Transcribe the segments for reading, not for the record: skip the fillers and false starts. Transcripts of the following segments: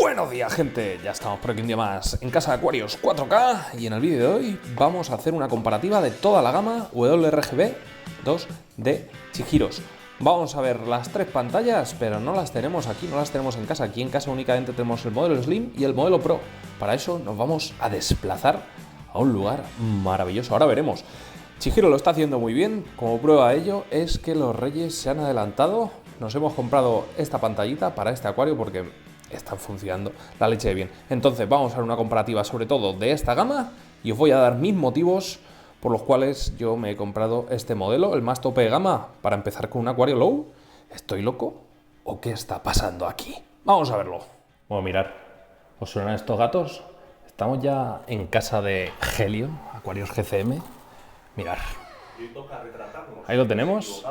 Buenos días, gente, ya estamos por aquí un día más en Casa de Acuarios 4K y en el vídeo de hoy vamos a hacer una comparativa de toda la gama WRGB 2 de Chihiros. Vamos a ver las tres pantallas, pero no las tenemos aquí, no las tenemos en casa. Aquí en casa únicamente tenemos el modelo Slim y el modelo Pro. Para eso nos vamos a desplazar a un lugar maravilloso, ahora veremos. Chihiro lo está haciendo muy bien, como prueba de ello es que los reyes se han adelantado. Nos hemos comprado esta pantallita para este acuario porque están funcionando la leche de bien. Entonces vamos a ver una comparativa sobre todo de esta gama y os voy a dar mis motivos por los cuales yo me he comprado este modelo, el más tope de gama, para empezar con un acuario low. ¿Estoy loco? ¿O qué está pasando aquí? Vamos a verlo. Bueno, mirad, ¿os suenan estos gatos? Estamos ya en casa de Helio, Acuarios GCM. Mirad. Ahí lo tenemos.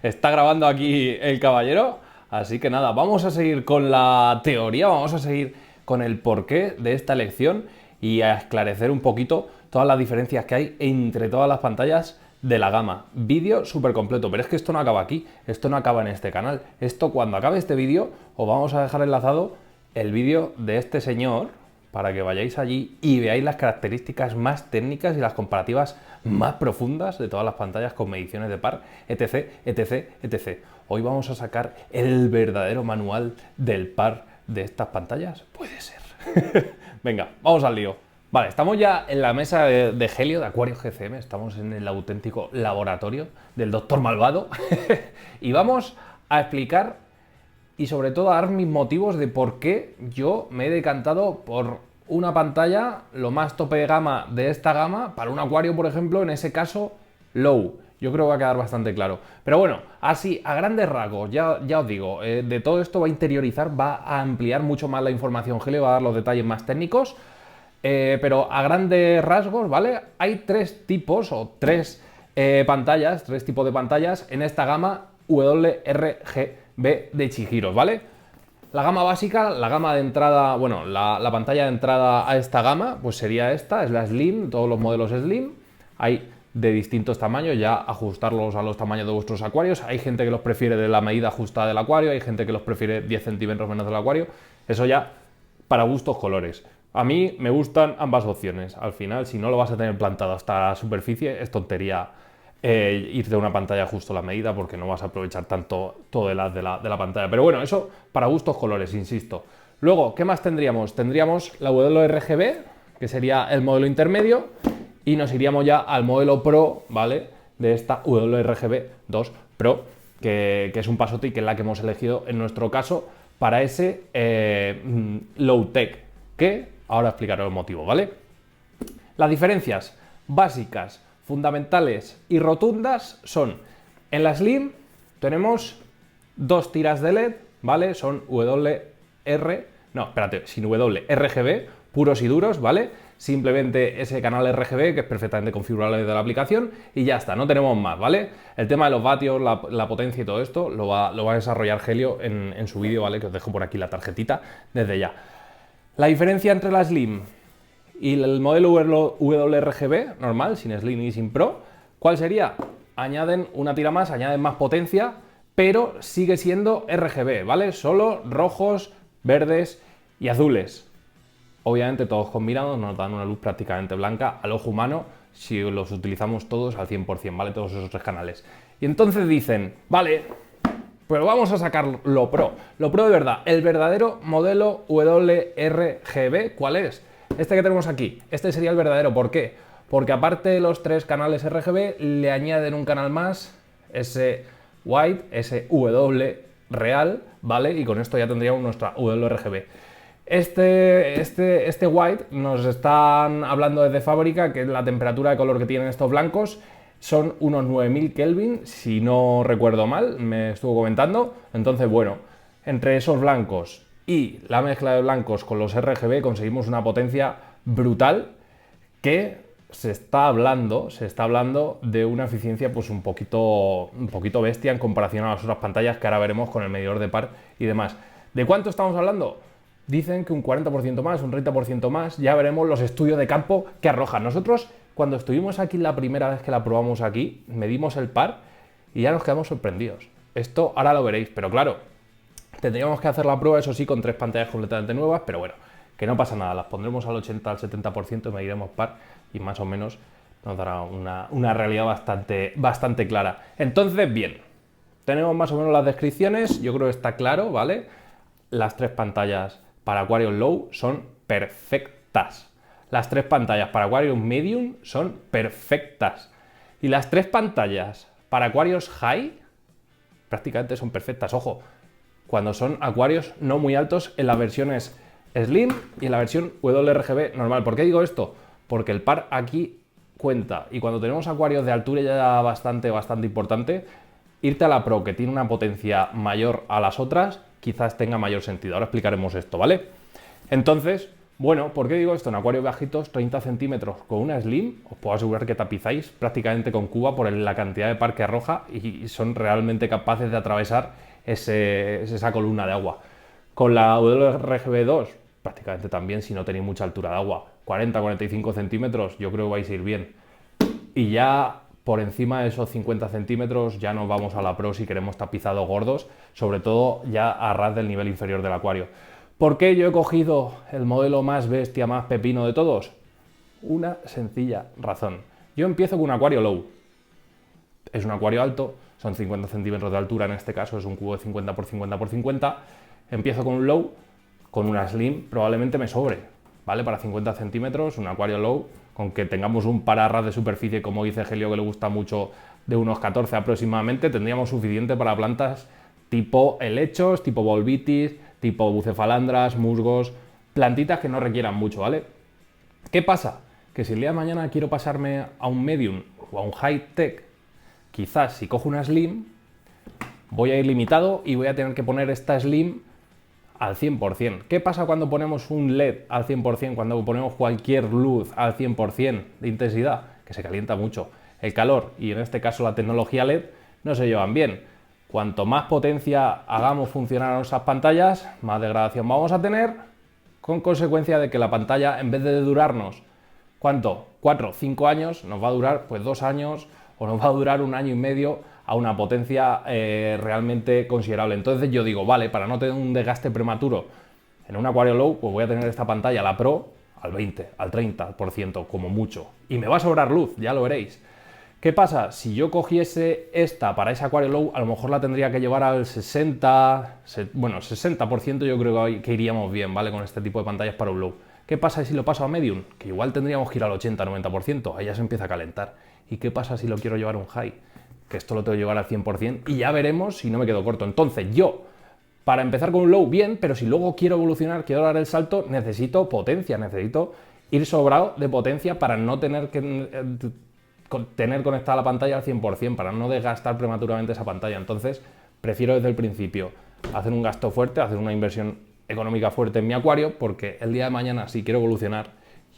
Está grabando aquí el caballero. Así que nada, vamos a seguir con la teoría, vamos a seguir con el porqué de esta elección y a esclarecer un poquito todas las diferencias que hay entre todas las pantallas de la gama. Vídeo súper completo, pero es que esto no acaba aquí, esto no acaba en este canal. Esto, cuando acabe este vídeo, os vamos a dejar enlazado el vídeo de este señor para que vayáis allí y veáis las características más técnicas y las comparativas más profundas de todas las pantallas con mediciones de par, etc, etc, etc. Hoy vamos a sacar el verdadero manual del par de estas pantallas. Puede ser. Venga, vamos al lío. Vale, estamos ya en la mesa de Helio, de Acuarios GCM. Estamos en el auténtico laboratorio del Doctor Malvado. Y vamos a explicar y sobre todo a dar mis motivos de por qué yo me he decantado por una pantalla lo más tope de gama de esta gama para un acuario, por ejemplo, en ese caso low. Yo creo que va a quedar bastante claro. Pero bueno, así, a grandes rasgos, ya os digo, de todo esto va a interiorizar, va a ampliar mucho más la información Helio, va a dar los detalles más técnicos. Pero a grandes rasgos, ¿vale? Hay tres tipos o tres pantallas, tres tipos de pantallas en esta gama WRGB de Chihiros, ¿vale? La gama básica, la gama de entrada, bueno, la pantalla de entrada a esta gama, pues sería esta, es la Slim, todos los modelos Slim. Hay de distintos tamaños, ya ajustarlos a los tamaños de vuestros acuarios. Hay gente que los prefiere de la medida ajustada del acuario, hay gente que los prefiere 10 centímetros menos del acuario. Eso ya para gustos colores. A mí me gustan ambas opciones. Al final, si no lo vas a tener plantado hasta la superficie, es tontería irte de una pantalla justo a la medida porque no vas a aprovechar tanto todo el haz de la pantalla. Pero bueno, eso para gustos colores, insisto. Luego, ¿qué más tendríamos? Tendríamos la WRGB, que sería el modelo intermedio, y nos iríamos ya al modelo Pro, ¿vale? De esta WRGB 2 Pro, que es un pasote y que es la que hemos elegido en nuestro caso para ese low tech, que ahora explicaré el motivo, ¿vale? Las diferencias básicas, fundamentales y rotundas son: en la Slim tenemos dos tiras de LED, ¿vale? Son sin WRGB, puros y duros, ¿vale? Simplemente ese canal RGB que es perfectamente configurable desde la aplicación y ya está, no tenemos más, ¿vale? El tema de los vatios, la potencia y todo esto lo va a desarrollar Helio en su vídeo, ¿vale? Que os dejo por aquí la tarjetita desde ya. La diferencia entre la Slim y el modelo WRGB normal, sin Slim y sin Pro, ¿cuál sería? Añaden una tira más, añaden más potencia, pero sigue siendo RGB, ¿vale? Solo rojos, verdes y azules. Obviamente todos combinados nos dan una luz prácticamente blanca al ojo humano si los utilizamos todos al 100%, ¿vale? Todos esos tres canales. Y entonces dicen, vale, pero vamos a sacar lo Pro de verdad, el verdadero modelo WRGB, ¿cuál es? Este que tenemos aquí, este sería el verdadero. ¿Por qué? Porque aparte de los tres canales RGB, le añaden un canal más, ese white, ese W real, ¿vale? Y con esto ya tendríamos nuestra WRGB. Este white nos están hablando desde fábrica que la temperatura de color que tienen estos blancos son unos 9000 Kelvin, si no recuerdo mal, me estuvo comentando. Entonces, bueno, entre esos blancos y la mezcla de blancos con los RGB conseguimos una potencia brutal que se está hablando de una eficiencia pues un poquito bestia en comparación a las otras pantallas que ahora veremos con el medidor de par y demás. ¿De cuánto estamos hablando? Dicen que un 40% más, un 30% más, ya veremos los estudios de campo que arrojan. Nosotros, cuando estuvimos aquí la primera vez que la probamos aquí, medimos el par y ya nos quedamos sorprendidos. Esto ahora lo veréis, pero claro, Tendríamos que hacer la prueba, eso sí, con 3 pantallas completamente nuevas, pero bueno, que no pasa nada, las pondremos al 80, al 70%, mediremos par y más o menos nos dará una realidad bastante clara. Entonces, bien, tenemos más o menos las descripciones, yo creo que está claro, ¿vale? Las 3 pantallas para Aquarius Low son perfectas. Las 3 pantallas para Aquarius Medium son perfectas. Y las 3 pantallas para Aquarius High prácticamente son perfectas. Ojo, cuando son acuarios no muy altos en las versiones Slim y en la versión WRGB normal. ¿Por qué digo esto? Porque el par aquí cuenta. Y cuando tenemos acuarios de altura ya bastante importante, irte a la Pro, que tiene una potencia mayor a las otras, quizás tenga mayor sentido. Ahora explicaremos esto, ¿vale? Entonces, bueno, ¿por qué digo esto? En acuarios bajitos, 30 centímetros con una Slim, os puedo asegurar que tapizáis prácticamente con Cuba por la cantidad de par que arroja y son realmente capaces de atravesar esa columna de agua. Con la WRGB 2, prácticamente también, si no tenéis mucha altura de agua, 40-45 centímetros, yo creo que vais a ir bien. Y ya por encima de esos 50 centímetros ya nos vamos a la Pro si queremos tapizados gordos, sobre todo ya a ras del nivel inferior del acuario. ¿Por qué yo he cogido el modelo más bestia, más pepino de todos? Una sencilla razón. Yo empiezo con un acuario low. Es un acuario alto, son 50 centímetros de altura, en este caso es un cubo de 50 por 50 por 50. Empiezo con un low, con una Slim probablemente me sobre, ¿vale? Para 50 centímetros, un acuario low, con que tengamos un par a ras de superficie, como dice Helio, que le gusta mucho, de unos 14 aproximadamente, tendríamos suficiente para plantas tipo helechos, tipo volvitis, tipo bucefalandras, musgos, plantitas que no requieran mucho, ¿vale? ¿Qué pasa? Que si el día de mañana quiero pasarme a un medium o a un high-tech, quizás si cojo una Slim, voy a ir limitado y voy a tener que poner esta Slim al 100%. ¿Qué pasa cuando ponemos un LED al 100%? Cuando ponemos cualquier luz al 100% de intensidad, que se calienta mucho. El calor y en este caso la tecnología LED no se llevan bien. Cuanto más potencia hagamos funcionar nuestras pantallas, más degradación vamos a tener, con consecuencia de que la pantalla, en vez de durarnos, ¿cuánto? 4 o 5 años, nos va a durar pues 2 años o nos va a durar 1 año y medio a una potencia realmente considerable. Entonces yo digo, vale, para no tener un desgaste prematuro en un acuario low, pues voy a tener esta pantalla, la Pro, al 20, al 30% como mucho. Y me va a sobrar luz, ya lo veréis. ¿Qué pasa? Si yo cogiese esta para ese acuario low, a lo mejor la tendría que llevar al 60% yo creo que iríamos bien, ¿vale? Con este tipo de pantallas para un low. ¿Qué pasa si lo paso a medium? Que igual tendríamos que ir al 80-90%, ahí ya se empieza a calentar. ¿Y qué pasa si lo quiero llevar a un high? Que esto lo tengo que llevar al 100% y ya veremos si no me quedo corto. Entonces yo, para empezar con un low, bien, pero si luego quiero evolucionar, quiero dar el salto, necesito potencia, necesito ir sobrado de potencia para no tener que tener conectada la pantalla al 100%, para no desgastar prematuramente esa pantalla. Entonces prefiero desde el principio hacer un gasto fuerte, hacer una inversión económica fuerte en mi acuario, porque el día de mañana si quiero evolucionar,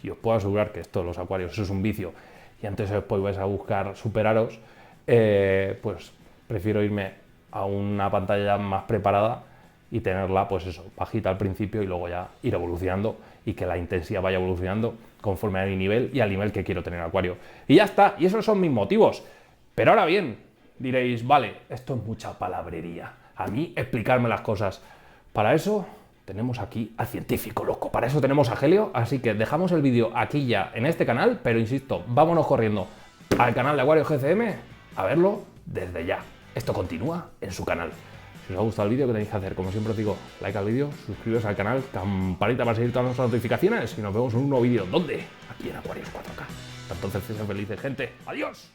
y os puedo asegurar que esto de los acuarios eso es un vicio, y antes después vais a buscar superaros, pues prefiero irme a una pantalla más preparada y tenerla, pues eso, bajita al principio y luego ya ir evolucionando y que la intensidad vaya evolucionando conforme a mi nivel y al nivel que quiero tener acuario. Y ya está, y esos son mis motivos. Pero ahora bien, diréis, vale, esto es mucha palabrería. A mí explicarme las cosas. Para eso tenemos aquí al científico loco, para eso tenemos a Helio, así que dejamos el vídeo aquí ya en este canal, pero insisto, vámonos corriendo al canal de Acuario GCM a verlo desde ya. Esto continúa en su canal. Si os ha gustado el vídeo, ¿qué tenéis que hacer? Como siempre os digo, like al vídeo, suscribiros al canal, campanita para seguir todas nuestras notificaciones y nos vemos en un nuevo vídeo. ¿Dónde? Aquí en Aquarius 4K. Hasta entonces, sean felices, gente. ¡Adiós!